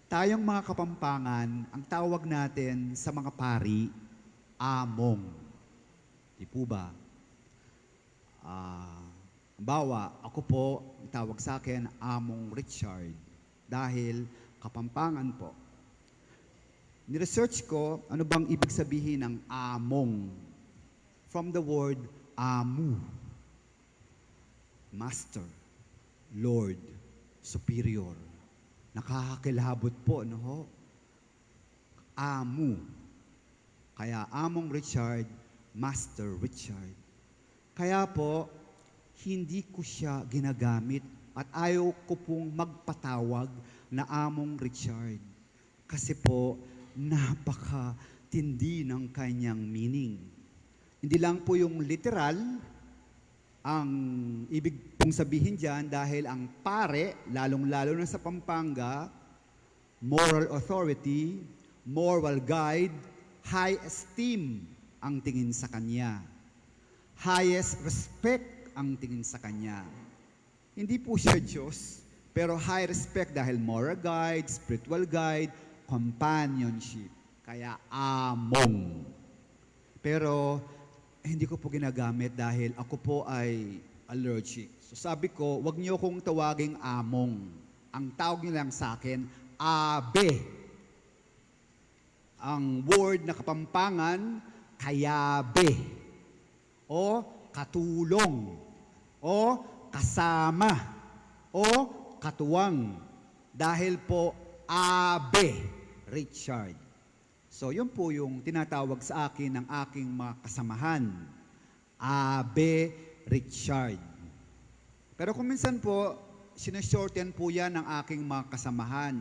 Tayong mga Kapampangan, ang tawag natin sa mga pari, among. Di po ba? Halimbawa, ako po, ang tawag sa akin, Among Richard. Dahil Kapampangan po. Ni-research ko, ano bang ibig sabihin ng among? From the word amu. Master, Lord, Superior. Nakakakilabot po, no ho? Amu. Kaya Among Richard, Master Richard. Kaya po, hindi ko siya ginagamit at ayaw ko pong magpatawag na Among Richard. Kasi po, napakatindi ng kanyang meaning. Hindi lang po yung literal, ang ibig pong sabihin dyan dahil ang pare, lalong-lalo na sa Pampanga, moral authority, moral guide, high esteem ang tingin sa kanya. Highest respect ang tingin sa kanya. Hindi po siya Diyos, pero high respect dahil moral guide, spiritual guide, companionship. Kaya among. Pero hindi ko po ginagamit dahil ako po ay allergic. So sabi ko, wag niyo kong tawaging among. Ang tawag niyo lang sa akin, abe. Ang word na Kapampangan, kayabe. O katulong. O kasama. O katuwang. Dahil po, abe, Richard. So, yun po yung tinatawag sa akin ng aking mga kasamahan. Abe Richard. Pero kung minsan po, sinashorten po yan ng aking mga kasamahan.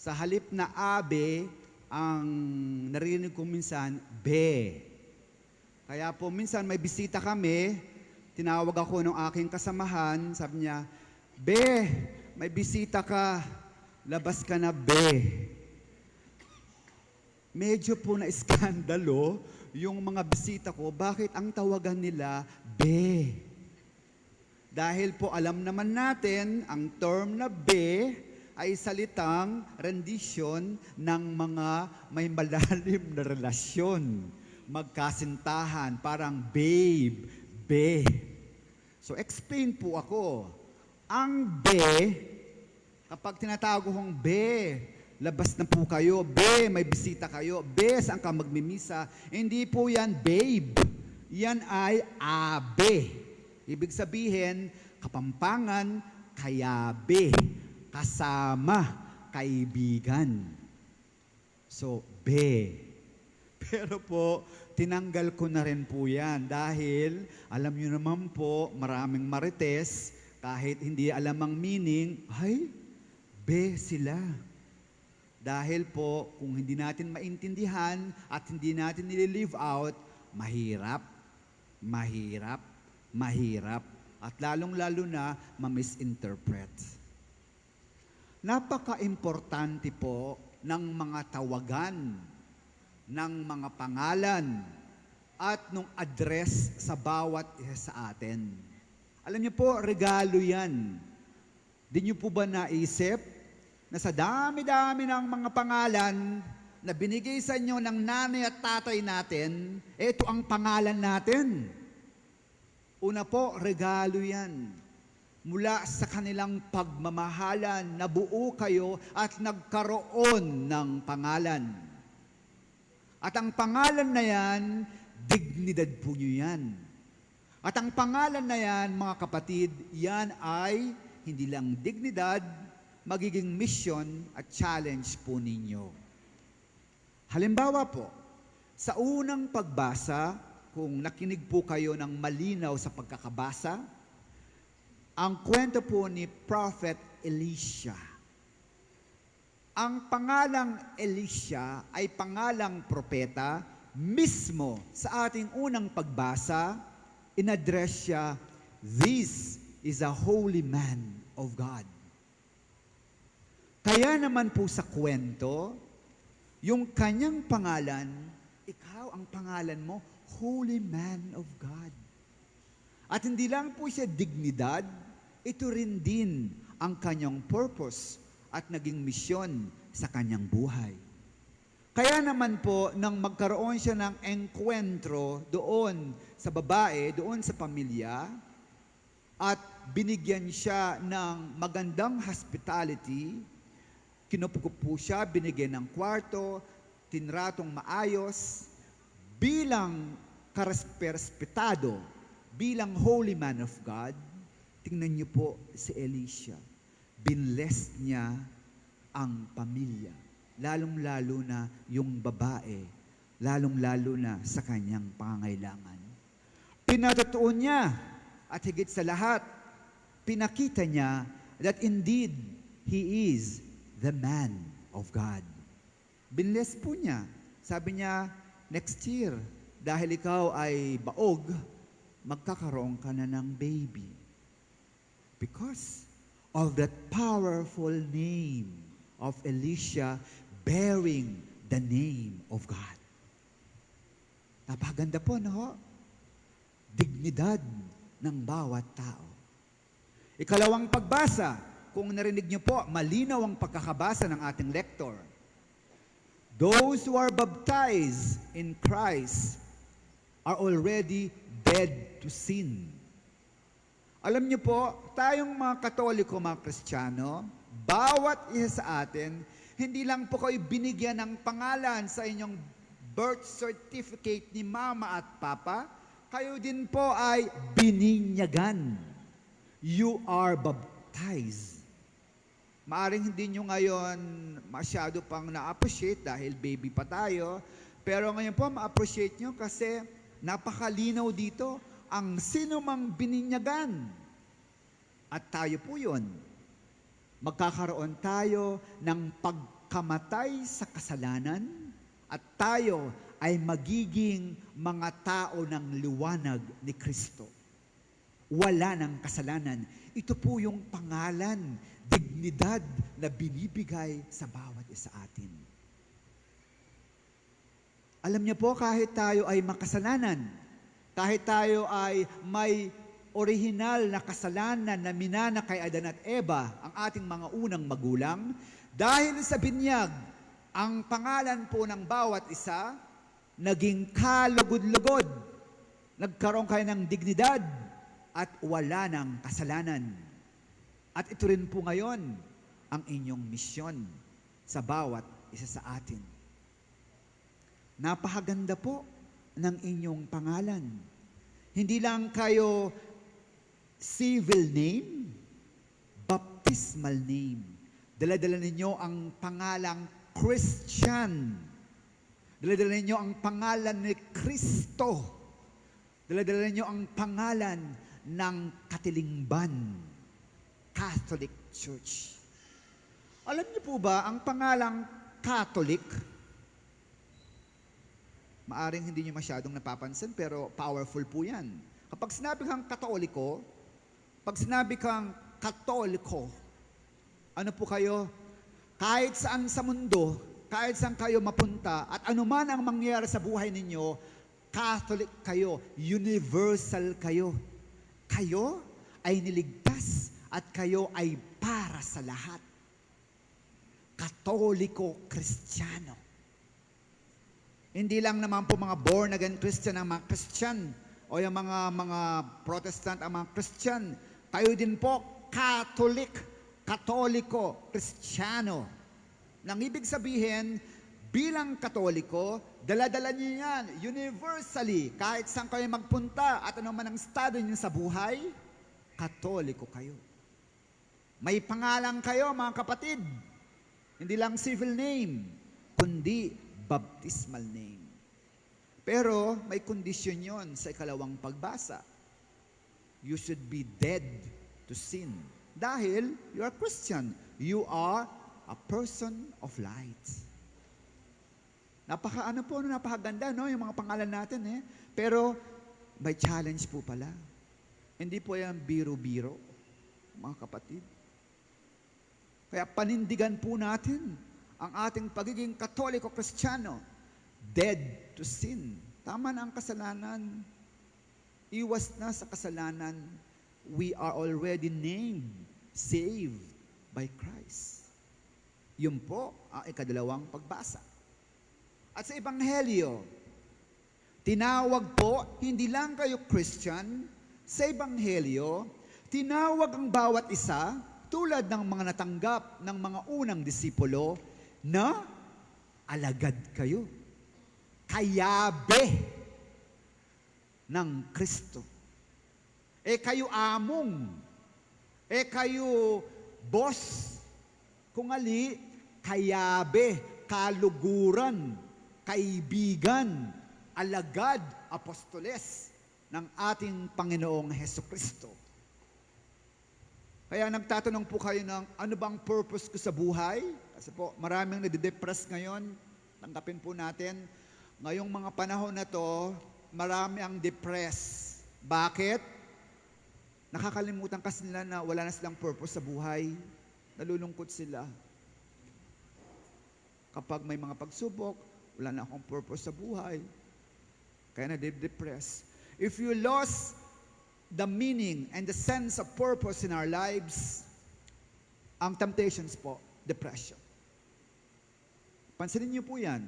Sa halip na abe, ang narinig ko minsan, be. Kaya po minsan may bisita kami, tinawag ako ng aking kasamahan, sabi niya, be, may bisita ka, labas ka na, be. Medyo po na iskandalo yung mga bisita ko, bakit ang tawagan nila be? Dahil po alam naman natin, ang term na be ay salitang rendition ng mga may malalim na relasyon. Magkasintahan, parang babe, be. So explain po ako. Ang be, kapag tinatago kong be, labas na po kayo, be, may bisita kayo, be, saan ka magmimisa? Hindi po yan, babe. Yan ay abe. Ibig sabihin, Kapampangan, kayabe, kasama, kaibigan. So, be. Pero po, tinanggal ko na rin po yan dahil, alam nyo naman po, maraming marites, kahit hindi alam ang meaning, ay, be sila. Dahil po, kung hindi natin maintindihan at hindi natin nililive out, mahirap, mahirap, mahirap, at lalong-lalo na ma-misinterpret. Napaka-importante po ng mga tawagan, ng mga pangalan, at ng address sa bawat isa sa atin. Alam niyo po, regalo yan. Di niyo po ba naisip na sa dami-dami ng mga pangalan na binigay sa inyo ng nanay at tatay natin, ito ang pangalan natin. Una po, regalo yan. Mula sa kanilang pagmamahalan, nabuo kayo at nagkaroon ng pangalan. At ang pangalan na yan, dignidad po nyo yan. At ang pangalan na yan, mga kapatid, yan ay hindi lang dignidad, magiging mission at challenge po ninyo. Halimbawa po, sa unang pagbasa, kung nakinig po kayo ng malinaw sa pagkakabasa, ang kwento po ni Prophet Elisha. Ang pangalang Elisha ay pangalang propeta mismo sa ating unang pagbasa, in-address siya, "This is a holy man of God." Kaya naman po sa kwento, yung kanyang pangalan, ikaw ang pangalan mo, Holy Man of God. At hindi lang po siya dignidad, ito rin din ang kanyang purpose, at naging misyon sa kanyang buhay. Kaya naman po, nang magkaroon siya ng engkwentro doon sa babae, doon sa pamilya, at binigyan siya ng magandang hospitality, kinupukup po siya, binigyan ng kwarto, tinratong maayos, bilang karespetado, bilang holy man of God. Tingnan niyo po si Elisha. Binless niya ang pamilya. Lalong-lalo na yung babae. Lalong-lalo na sa kanyang pangangailangan. Pinatutuon niya at higit sa lahat, pinakita niya that indeed, he is the man of God. Binless po niya. Sabi niya, next year, dahil ikaw ay baog, magkakaroon ka na ng baby. Because of that powerful name of Elisha bearing the name of God. Napakaganda po, no? Dignidad ng bawat tao. Ikalawang pagbasa, kung narinig niyo po, malinaw ang pagkakabasa ng ating lektor. Those who are baptized in Christ are already dead to sin. Alam niyo po, tayong mga Katoliko, mga Kristiyano, bawat isa sa atin, hindi lang po kayo binigyan ng pangalan sa inyong birth certificate ni Mama at Papa, kayo din po ay bininyagan. You are baptized. Maaring hindi nyo ngayon masyado pang na-appreciate dahil baby pa tayo, pero ngayon po ma-appreciate nyo kasi napakalinaw dito ang sino mang bininyagan. At tayo po yun. Magkakaroon tayo ng pagkamatay sa kasalanan at tayo ay magiging mga tao ng liwanag ni Kristo. Wala ng kasalanan. Ito po yung pangalan, dignidad na binibigay sa bawat isa atin. Alam niyo po, kahit tayo ay makasalanan, kahit tayo ay may orihinal na kasalanan na minana kay Adan at Eva, ang ating mga unang magulang, dahil sa binyag, ang pangalan po ng bawat isa, naging kalugod-lugod. Nagkaroon kayo ng dignidad at wala ng kasalanan. At ito rin po ngayon ang inyong misyon sa bawat isa sa atin. Napakaganda po ng inyong pangalan. Hindi lang kayo civil name, baptismal name. Dala-dala ninyo ang pangalang Christian. Dala-dala ninyo ang pangalan ni Kristo. Dala-dala ninyo ang pangalan ng Katilingban, Catholic Church. Alam niyo po ba, ang pangalang Catholic, maaring hindi niyo masyadong napapansin, pero powerful po yan. Kapag sinabi kang Katoliko, pag sinabi kang Katoliko, ano po kayo? Kahit saan sa mundo, kahit saan kayo mapunta, at anuman ang mangyayari sa buhay ninyo, Catholic kayo, universal kayo. Kayo ay niligtas at kayo ay para sa lahat. Katoliko, Kristiyano. Hindi lang naman po mga born-again Christian ang mga Christian o yung mga Protestant ang mga Christian. Kayo din po, Catholic, Katoliko, Kristiyano. Nang ibig sabihin, bilang Katoliko, dala-dala niyo yan, universally, kahit saan kayo magpunta at ano man ang estado niyo sa buhay, Katoliko kayo. May pangalan kayo, mga kapatid. Hindi lang civil name, kundi baptismal name. Pero may kondisyon yon sa ikalawang pagbasa. You should be dead to sin. Dahil you are Christian. You are a person of light. Napakaganda, no? Yung mga pangalan natin, eh. Pero may challenge po pala. Hindi po yan biro-biro, mga kapatid. Kaya panindigan po natin ang ating pagiging Katoliko Kristiyano, dead to sin. Tama na ang kasalanan. Iwas na sa kasalanan. We are already named, saved by Christ. Yun po ang ikadalawang pagbasa. At sa Ebanghelyo, tinawag po, hindi lang kayo Christian, sa Ebanghelyo, tinawag ang bawat isa tulad ng mga natanggap ng mga unang disipulo na alagad kayo. Kayabe ng Kristo. Kayo among. Kayo boss. Kung ali, kayabe, kaluguran, kaibigan, alagad, apostoles ng ating Panginoong Hesukristo. Kaya nagtatanong po kayo ng ano bang purpose ko sa buhay? Kasi po maraming nadidepress ngayon. Tanggapin po natin. Ngayong mga panahon na to, marami ang depressed. Bakit? Nakakalimutan kasi nila na wala na silang purpose sa buhay. Nalulungkot sila. Kapag may mga pagsubok, wala na akong purpose sa buhay. Kaya na-depress. If you lost the meaning and the sense of purpose in our lives, ang temptations po, depression. Pansinin niyo po yan.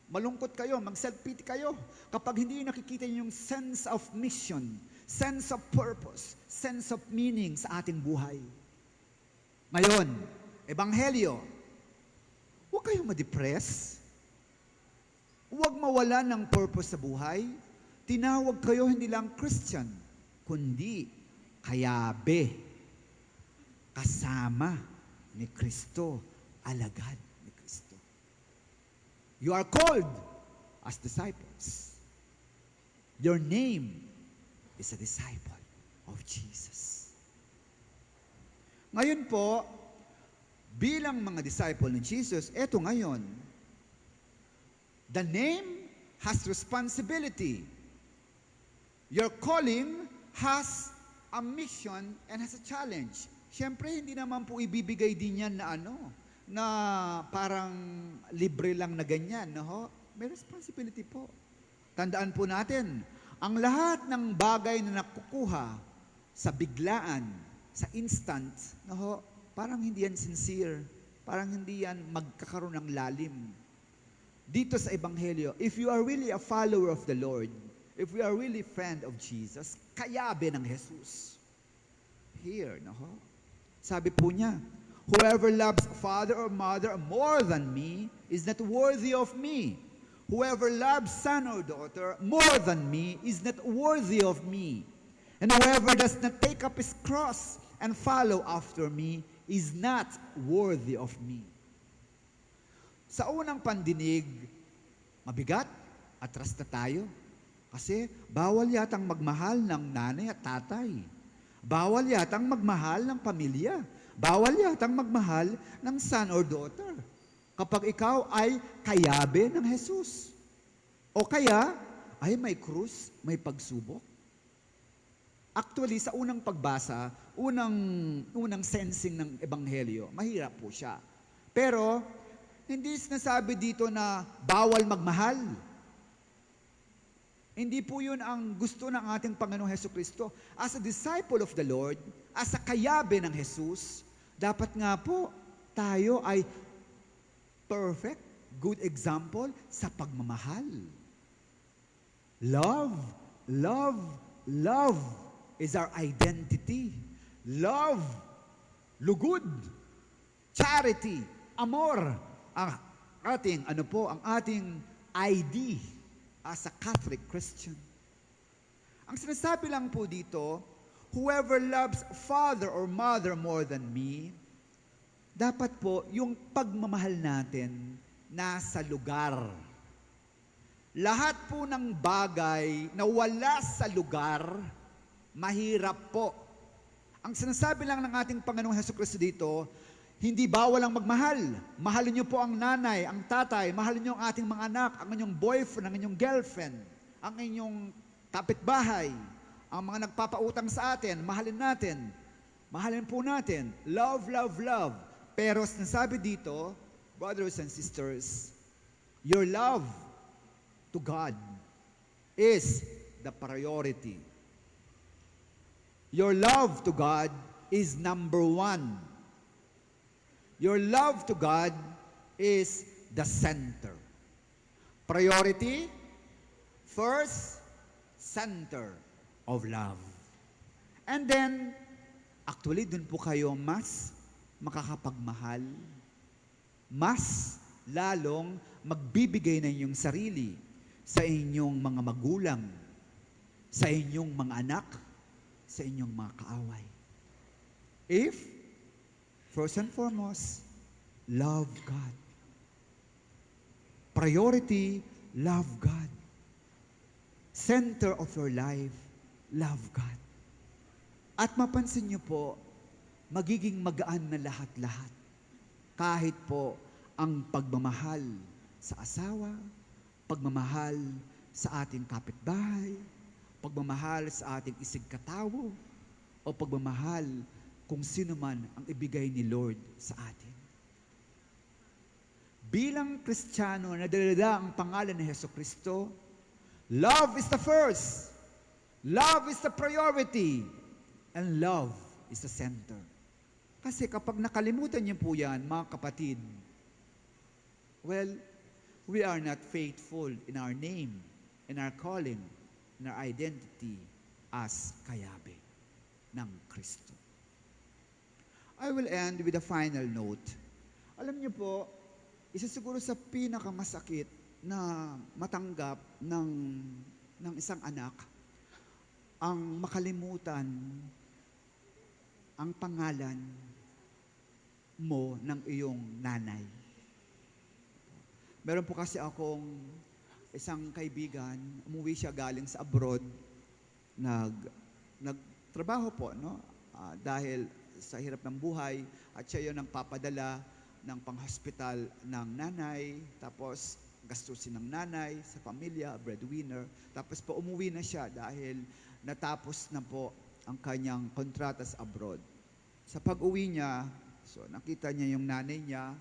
Malungkot kayo, mag-self-pity kayo kapag hindi nakikita niyo yung sense of mission, sense of purpose, sense of meaning sa ating buhay. Ngayon, Ebanghelyo, huwag kayong ma-depress. Huwag mawala ng purpose sa buhay. Tinawag kayo hindi lang Christian, kundi kayabe, kasama ni Kristo, alagad ni Kristo. You are called as disciples. Your name is a disciple of Jesus. Ngayon po, bilang mga disciple ni Jesus, eto ngayon, the name has responsibility. Your calling has a mission and has a challenge. Siyempre, hindi naman po ibibigay din yan na parang libre lang na ganyan. No? May responsibility po. Tandaan po natin, ang lahat ng bagay na nakukuha sa biglaan, sa instant, no? Parang hindi yan sincere. Parang hindi yan magkakaroon ng lalim. Dito sa Ebanghelyo, if you are really a follower of the Lord, if we are really friend of Jesus, kayabe ng Jesus. Here, no? Sabi po niya, whoever loves father or mother more than me is not worthy of me. Whoever loves son or daughter more than me is not worthy of me. And whoever does not take up his cross and follow after me is not worthy of me. Sa unang pandinig, mabigat, atras na tayo. Kasi bawal yatang magmahal ng nanay at tatay. Bawal yatang magmahal ng pamilya. Bawal yatang magmahal ng son or daughter. Kapag ikaw ay kayabe ng Jesus. O kaya, ay may krus, may pagsubok. Actually, sa unang pagbasa, unang sensing ng Ebanghelyo, mahirap po siya. Pero, hindi sinasabi dito na bawal magmahal. Hindi po yun ang gusto ng ating Panginoong Hesukristo. As a disciple of the Lord, as a kayabe ng Jesus, dapat nga po tayo ay perfect, good example sa pagmamahal. Love, love, love is our identity. Love, lugod, charity, amor, ang ating ID as a Catholic Christian. Ang sinasabi lang po dito, whoever loves father or mother more than me, dapat po yung pagmamahal natin nasa lugar. Lahat po ng bagay na wala sa lugar, mahirap po. Ang sinasabi lang ng ating Panginoong Hesukristo dito, hindi bawal ang magmahal. Mahalin niyo po ang nanay, ang tatay, mahalin niyo ang ating mga anak, ang inyong boyfriend, ang inyong girlfriend, ang inyong kapitbahay, ang mga nagpapautang sa atin, mahalin natin. Mahalin po natin. Love, love, love. Pero sinasabi dito, brothers and sisters, your love to God is the priority. Your love to God is number one. Your love to God is the center. Priority, first, center of love. And then, actually, dun po kayo mas makakapagmahal, mas lalong magbibigay ng inyong sarili sa inyong mga magulang, sa inyong mga anak, sa inyong mga kaaway. If, first and foremost, love God. Priority, love God. Center of your life, love God. At mapansin niyo po, magiging magaan na lahat-lahat. Kahit po ang pagmamahal sa asawa, pagmamahal sa ating kapitbahay, pagmamahal sa ating isigkatawo, o pagmamahal kung sino man ang ibigay ni Lord sa atin. Bilang Kristiyano na dalala ang pangalan ni Hesukristo, love is the first, love is the priority, and love is the center. Kasi kapag nakalimutan niyo po yan, mga kapatid, well, we are not faithful in our name, in our calling, in our identity as kayabe ng Kristo. I will end with a final note. Alam niyo po, isa siguro sa pinakamasakit na matanggap ng isang anak, ang makalimutan ang pangalan mo ng iyong nanay. Meron po kasi akong isang kaibigan, umuwi siya galing sa abroad, nagtrabaho po, no? Dahil sa hirap ng buhay, at siya yun ang papadala ng pang-hospital ng nanay, tapos gastusin ng nanay sa pamilya, breadwinner. Tapos po umuwi na siya dahil natapos na po ang kanyang kontrata sa abroad. Sa pag-uwi niya, so nakita niya yung nanay niya,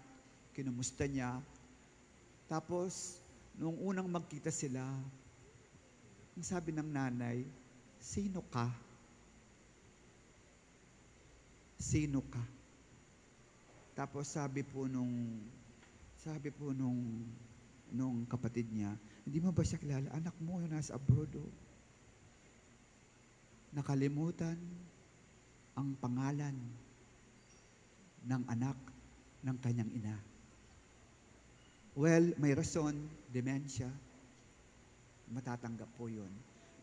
kinumusta niya. Tapos, nung unang magkita sila, ang sabi ng nanay, "Sino ka? Sino ka?" Tapos sabi po nung kapatid niya, "Hindi mo ba siya kilala? Anak mo yung nasa abroad, oh." Nakalimutan ang pangalan ng anak ng kanyang ina. Well, may rason, dementia, matatanggap po yun.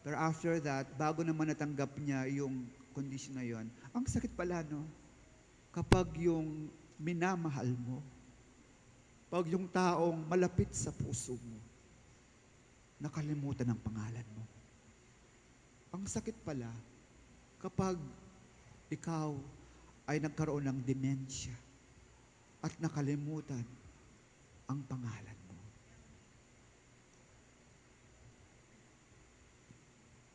Pero after that, bago naman natanggap niya yung condition na yun, ang sakit pala, no? Kapag yung minamahal mo, pag yung taong malapit sa puso mo, nakalimutan ang pangalan mo. Ang sakit pala kapag ikaw ay nagkaroon ng demensya at nakalimutan ang pangalan